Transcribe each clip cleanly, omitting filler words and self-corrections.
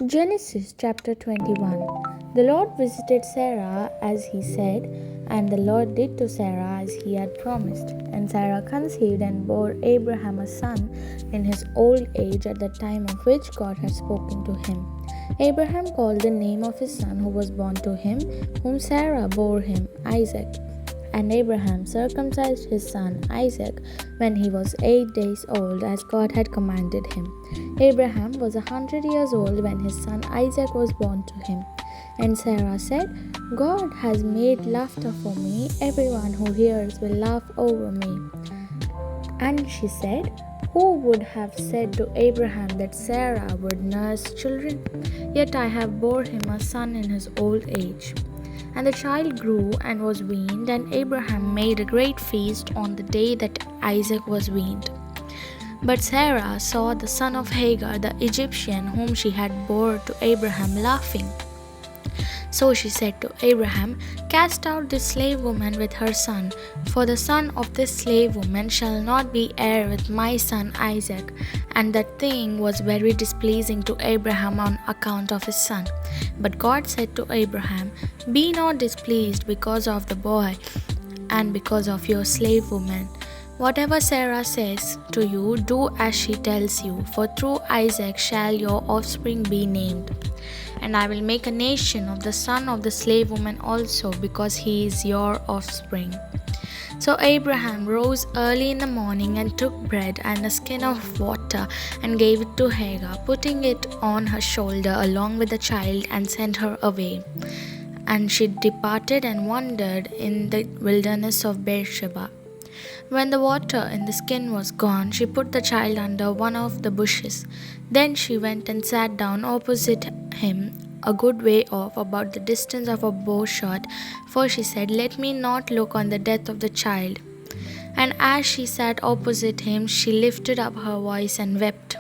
Genesis chapter 21. The Lord visited Sarah as he said, and the Lord did to Sarah as he had promised. And Sarah conceived and bore Abraham a son in his old age at the time of which God had spoken to him. Abraham called the name of his son who was born to him, whom Sarah bore him, Isaac. And Abraham circumcised his son Isaac when he was 8 days old, as God had commanded him. Abraham was 100 years old when his son Isaac was born to him. And Sarah said, God has made laughter for me. Everyone who hears will laugh over me. And she said, who would have said to Abraham that Sarah would nurse children? Yet I have bore him a son in his old age. And the child grew and was weaned, and Abraham made a great feast on the day that Isaac was weaned. But Sarah saw the son of Hagar the Egyptian, whom she had bore to Abraham, laughing. So she said to Abraham, cast out this slave woman with her son, for the son of this slave woman shall not be heir with my son Isaac. And that thing was very displeasing to Abraham on account of his son. But God said to Abraham, be not displeased because of the boy and because of your slave woman. Whatever Sarah says to you, do as she tells you, for through Isaac shall your offspring be named. And I will make a nation of the son of the slave woman also, because he is your offspring. So Abraham rose early in the morning and took bread and a skin of water and gave it to Hagar, putting it on her shoulder along with the child, and sent her away. And she departed and wandered in the wilderness of Beersheba. When the water in the skin was gone, she put the child under one of the bushes. Then she went and sat down opposite him, a good way off, about the distance of a bow shot, for she said, let me not look on the death of the child. And as she sat opposite him, she lifted up her voice and wept.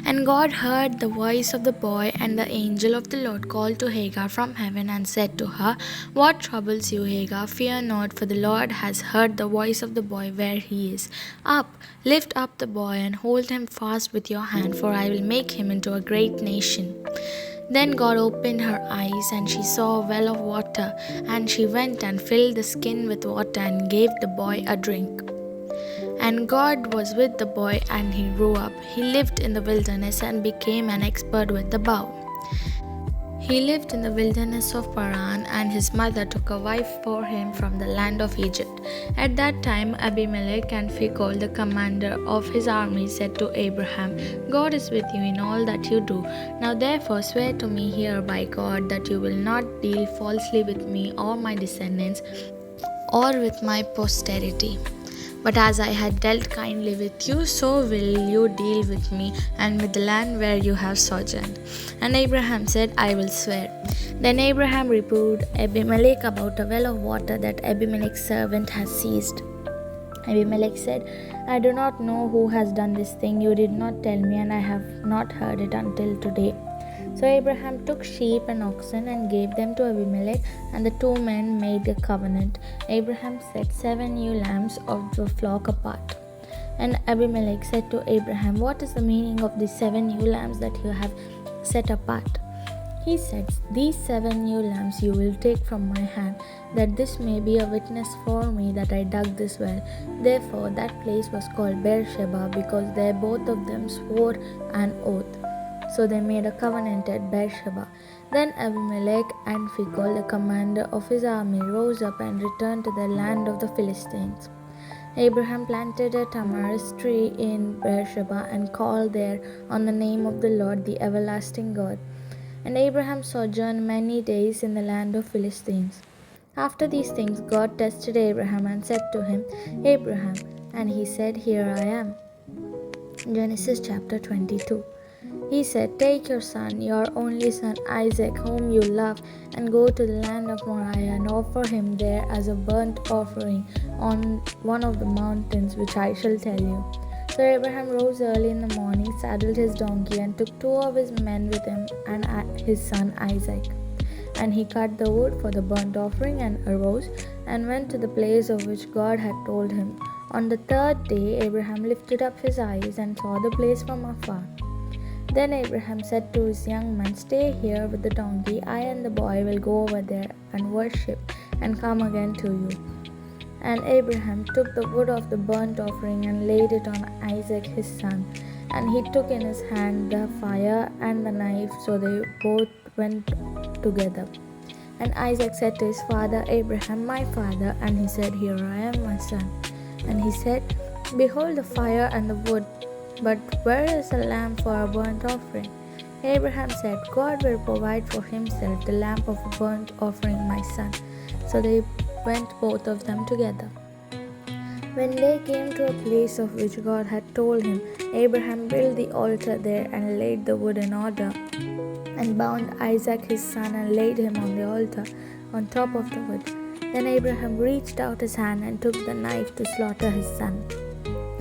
And God heard the voice of the boy, and the angel of the Lord called to Hagar from heaven and said to her, what troubles you, Hagar? Fear not, for the Lord has heard the voice of the boy where he is. Up, lift up the boy and hold him fast with your hand, for I will make him into a great nation. Then God opened her eyes, and she saw a well of water, and she went and filled the skin with water and gave the boy a drink. And God was with the boy, and he grew up. He lived in the wilderness and became an expert with the bow. He lived in the wilderness of Paran, and his mother took a wife for him from the land of Egypt. At that time, Abimelech and Phicol, the commander of his army, said to Abraham, God is with you in all that you do. Now therefore swear to me here by God that you will not deal falsely with me or my descendants or with my posterity. But as I had dealt kindly with you, so will you deal with me and with the land where you have sojourned. And Abraham said, I will swear. Then Abraham reproved Abimelech about a well of water that Abimelech's servant has seized. Abimelech said, I do not know who has done this thing. You did not tell me, and I have not heard it until today. So Abraham took sheep and oxen and gave them to Abimelech, and the two men made a covenant. Abraham set 7 ewe lambs of the flock apart. And Abimelech said to Abraham, what is the meaning of these 7 ewe lambs that you have set apart? He said, these 7 ewe lambs you will take from my hand, that this may be a witness for me that I dug this well. Therefore that place was called Beersheba, because there both of them swore an oath. So they made a covenant at Beersheba. Then Abimelech and Phicol, the commander of his army, rose up and returned to the land of the Philistines. Abraham planted a tamarisk tree in Beersheba and called there on the name of the Lord, the everlasting God. And Abraham sojourned many days in the land of Philistines. After these things, God tested Abraham and said to him, Abraham. And he said, Here I am. Genesis chapter 22. He said, take your son, your only son Isaac, whom you love, and go to the land of Moriah and offer him there as a burnt offering on one of the mountains which I shall tell you. So Abraham rose early in the morning, saddled his donkey, and took 2 of his men with him and his son Isaac. And he cut the wood for the burnt offering and arose and went to the place of which God had told him. On the 3rd day Abraham lifted up his eyes and saw the place from afar. Then Abraham said to his young men, "Stay here with the donkey. I and the boy will go over there and worship and come again to you." And Abraham took the wood of the burnt offering and laid it on Isaac his son. And he took in his hand the fire and the knife, so they both went together. And Isaac said to his father Abraham, "My father." And he said, "Here I am, my son." And he said, "Behold the fire and the wood, but where is the lamb for a burnt offering?" Abraham said, "God will provide for himself the lamb of a burnt offering, my son." So they went both of them together. When they came to a place of which God had told him, Abraham built the altar there and laid the wood in order, and bound Isaac his son and laid him on the altar on top of the wood. Then Abraham reached out his hand and took the knife to slaughter his son.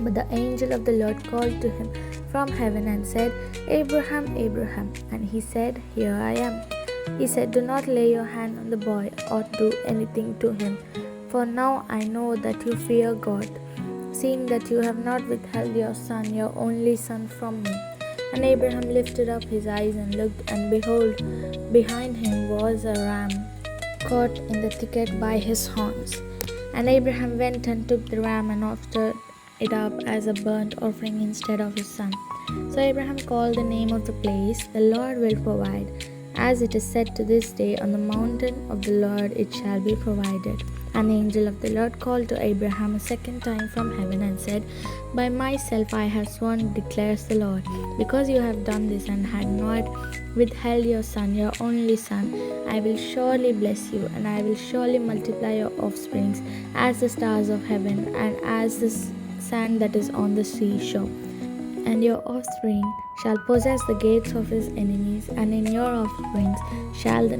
But the angel of the Lord called to him from heaven and said, "Abraham, Abraham." And he said, "Here I am." He said, "Do not lay your hand on the boy or do anything to him, for now I know that you fear God, seeing that you have not withheld your son, your only son, from me." And Abraham lifted up his eyes and looked, and behold, behind him was a ram caught in the thicket by his horns. And Abraham went and took the ram and offered it up as a burnt offering instead of his son. So Abraham called the name of the place, "The Lord will provide." As it is said to this day, "On the mountain of the Lord it shall be provided." And the angel of the Lord called to Abraham a second time from heaven and said, "By myself I have sworn, declares the Lord, because you have done this and had not withheld your son, your only son, I will surely bless you, and I will surely multiply your offsprings as the stars of heaven and as the sand that is on the seashore. And your offspring shall possess the gates of his enemies, and in your offsprings shall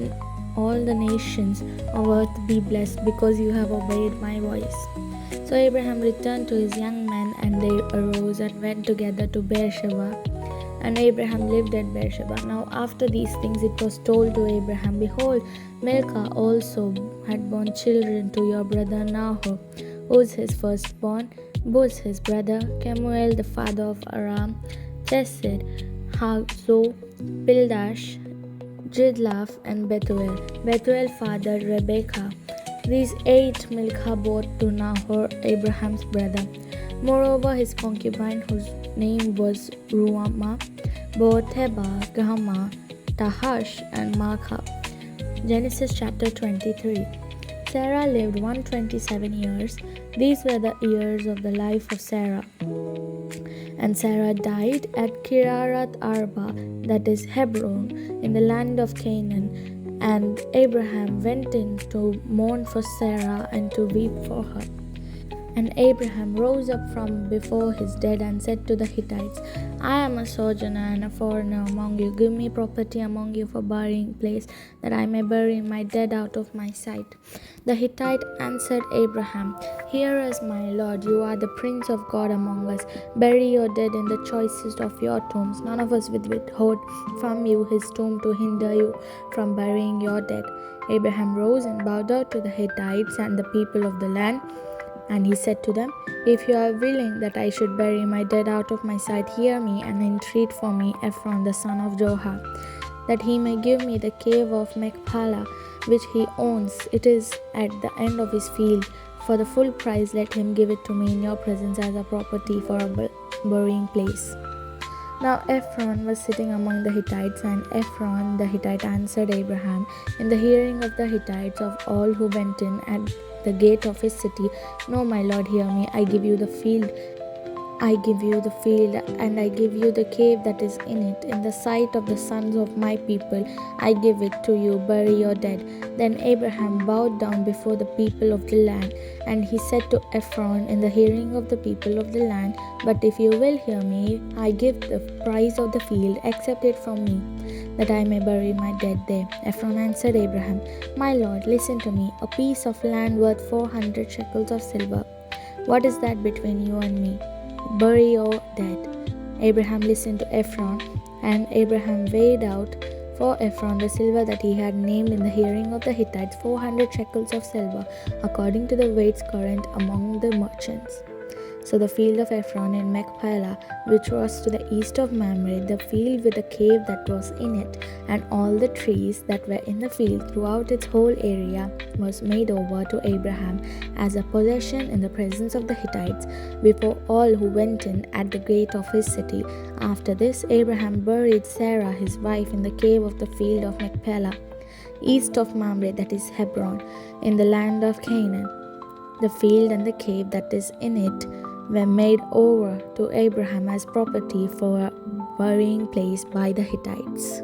all the nations of earth be blessed, because you have obeyed my voice." So Abraham returned to his young men, and they arose and went together to Beersheba. And Abraham lived at Beersheba. Now after these things it was told to Abraham, "Behold, Milcah also had borne children to your brother Nahor, Uz his firstborn, Buz his brother, Kemuel the father of Aram, Chesed, Hazo, Pildash, Jidlaph, and Bethuel. Bethuel fathered Rebekah. These 8 Milcah bore to Nahor, Abraham's brother. Moreover, his concubine, whose name was Ruamah, bore Teba, Gahama, Tahash, and Maachah. Genesis chapter 23. Sarah lived 127 years. These were the years of the life of Sarah. And Sarah died at Kiriath Arba, that is Hebron, in the land of Canaan. And Abraham went in to mourn for Sarah and to weep for her. And Abraham rose up from before his dead and said to the Hittites, "I am a sojourner and a foreigner among you. Give me property among you for burying place, that I may bury my dead out of my sight." The Hittite answered Abraham, "Hear us, my lord, you are the prince of God among us. Bury your dead in the choicest of your tombs. None of us will withhold from you his tomb to hinder you from burying your dead." Abraham rose and bowed down to the Hittites and the people of the land. And he said to them, "If you are willing that I should bury my dead out of my sight, hear me and entreat for me Ephron the son of Zohar, that he may give me the cave of Machpelah, which he owns. It is at the end of his field. For the full price let him give it to me in your presence as a property for a burying place." Now Ephron was sitting among the Hittites, and Ephron the Hittite answered Abraham in the hearing of the Hittites of all who went in at the gate of his city, "No, my lord, hear me. I give you the field, and I give you the cave that is in it. In the sight of the sons of my people, I give it to you. Bury your dead." Then Abraham bowed down before the people of the land, and he said to Ephron in the hearing of the people of the land, "But if you will hear me, I give the price of the field, accept it from me, that I may bury my dead there." Ephron answered Abraham, "My lord, listen to me. A piece of land worth 400 shekels of silver. What is that between you and me? Bury your dead." Abraham listened to Ephron, and Abraham weighed out for Ephron the silver that he had named in the hearing of the Hittites, 400 shekels of silver, according to the weights current among the merchants. So the field of Ephron in Machpelah, which was to the east of Mamre, the field with the cave that was in it, and all the trees that were in the field throughout its whole area, was made over to Abraham as a possession in the presence of the Hittites, before all who went in at the gate of his city. After this, Abraham buried Sarah his wife in the cave of the field of Machpelah, east of Mamre, that is Hebron, in the land of Canaan. The field and the cave that is in it were made over to Abraham as property for a burying place by the Hittites.